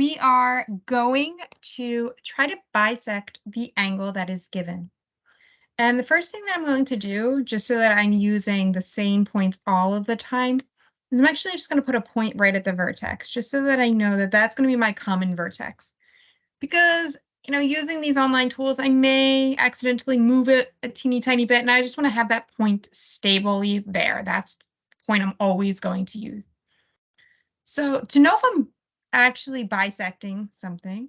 We are going to try to bisect the angle that is given. And the first thing that I'm going to do, just so that I'm using the same points all of the time, is I'm actually just going to put a point right at the vertex, just so that I know that that's going to be my common vertex. Because, using these online tools, I may accidentally move it a teeny tiny bit, and I just want to have that point stably there. That's the point I'm always going to use. So to know if I'm actually bisecting something,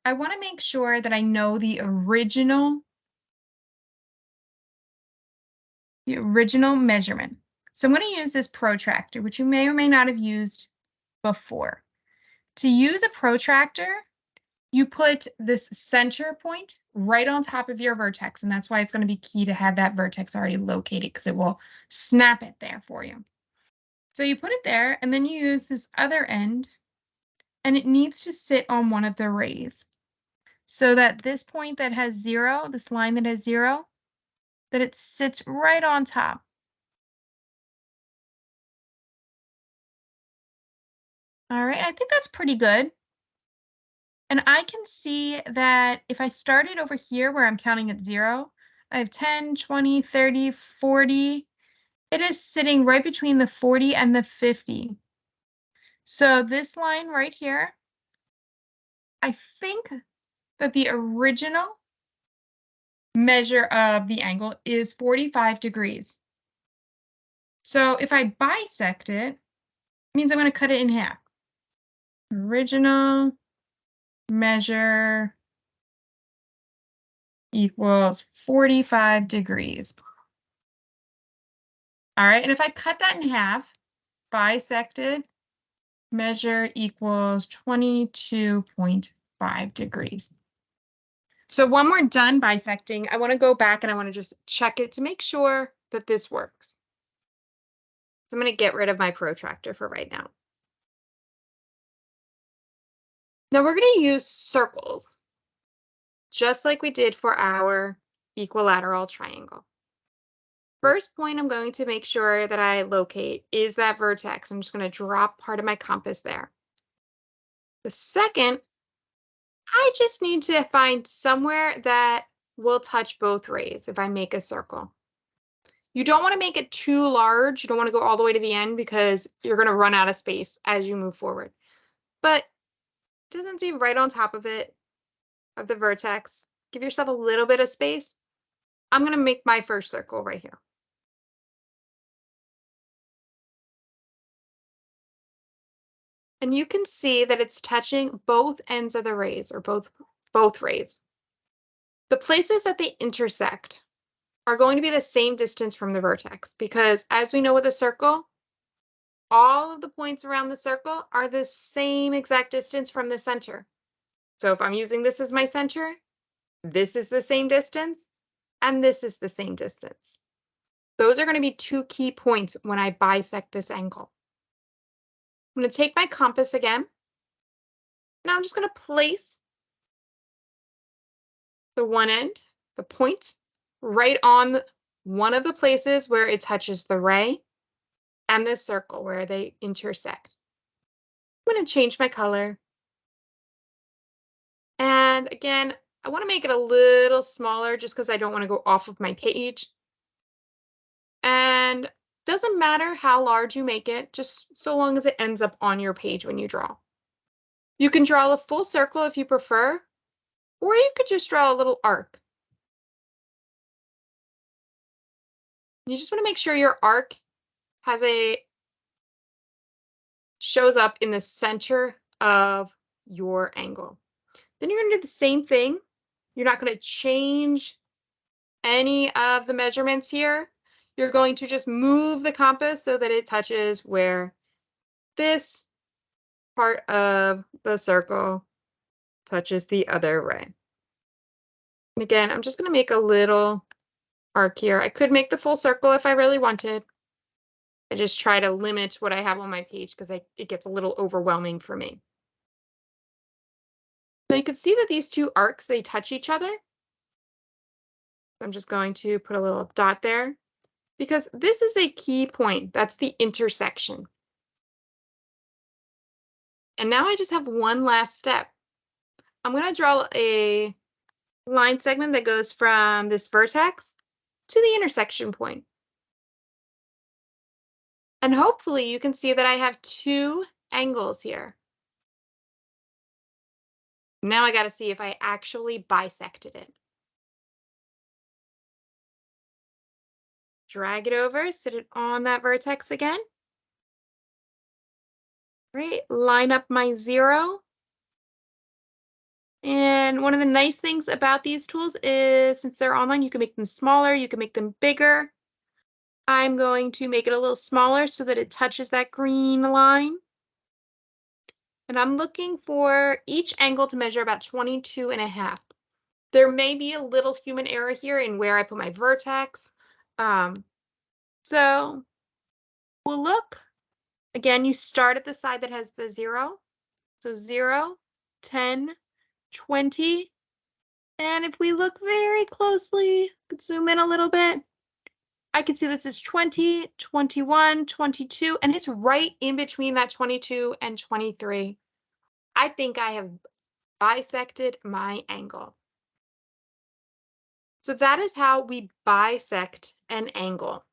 I want to make sure that I know the original measurement. So I'm going to use this protractor, which you may or may not have used before. To use a protractor, you put this center point right on top of your vertex, and that's why it's going to be key to have that vertex already located, because it will snap it there for you. So you put it there, and then you use this other end, and it needs to sit on one of the rays. So that this point that has 0, this line that has 0, that it sits right on top. All right, I think that's pretty good. And I can see that if I started over here where I'm counting at 0, I have 10, 20, 30, 40. It is sitting right between the 40 and the 50. So this line right here, I think that the original measure of the angle is 45 degrees. So if I bisect it, it means I'm going to cut it in half. Original measure equals 45 degrees. All right, and if I cut that in half, bisected measure equals 22.5 degrees. So when we're done bisecting, I want to go back and I want to just check it to make sure that this works. So I'm going to get rid of my protractor for right now. Now we're going to use circles, just like we did for our equilateral triangle. First point I'm going to make sure that I locate is that vertex. I'm just going to drop part of my compass there. The second, I just need to find somewhere that will touch both rays if I make a circle. You don't want to make it too large. You don't want to go all the way to the end because you're going to run out of space as you move forward. But it doesn't be right on top of it, of the vertex. Give yourself a little bit of space. I'm going to make my first circle right here. And you can see that it's touching both ends of the rays, or both rays. The places that they intersect are going to be the same distance from the vertex, because as we know with a circle, all of the points around the circle are the same exact distance from the center. So if I'm using this as my center, this is the same distance, and this is the same distance. Those are going to be two key points when I bisect this angle. I'm going to take my compass again. Now I'm just going to place the one end, the point, right on one of the places where it touches the ray and this circle where they intersect. I'm going to change my color. And again, I want to make it a little smaller just because I don't want to go off of my page. And doesn't matter how large you make it, just so long as it ends up on your page when you draw. You can draw a full circle if you prefer, or you could just draw a little arc. You just want to make sure your arc shows up in the center of your angle. Then you're going to do the same thing. You're not going to change any of the measurements here. You're going to just move the compass so that it touches where this part of the circle touches the other ray. And again, I'm just going to make a little arc here. I could make the full circle if I really wanted. I just try to limit what I have on my page because it gets a little overwhelming for me. Now you can see that these two arcs, they touch each other. I'm just going to put a little dot there because this is a key point. That's the intersection. And now I just have one last step. I'm going to draw a line segment that goes from this vertex to the intersection point. And hopefully you can see that I have two angles here. Now I got to see if I actually bisected it. Drag it over, sit it on that vertex again. Right, line up my 0. And one of the nice things about these tools is since they're online, you can make them smaller, you can make them bigger. I'm going to make it a little smaller so that it touches that green line. And I'm looking for each angle to measure about 22.5. There may be a little human error here in where I put my vertex. So we'll look. Again, you start at the side that has the 0. So 0, 10, 20. And if we look very closely, could zoom in a little bit, I can see this is 20, 21, 22, and it's right in between that 22 and 23. I think I have bisected my angle. So that is how we bisect an angle.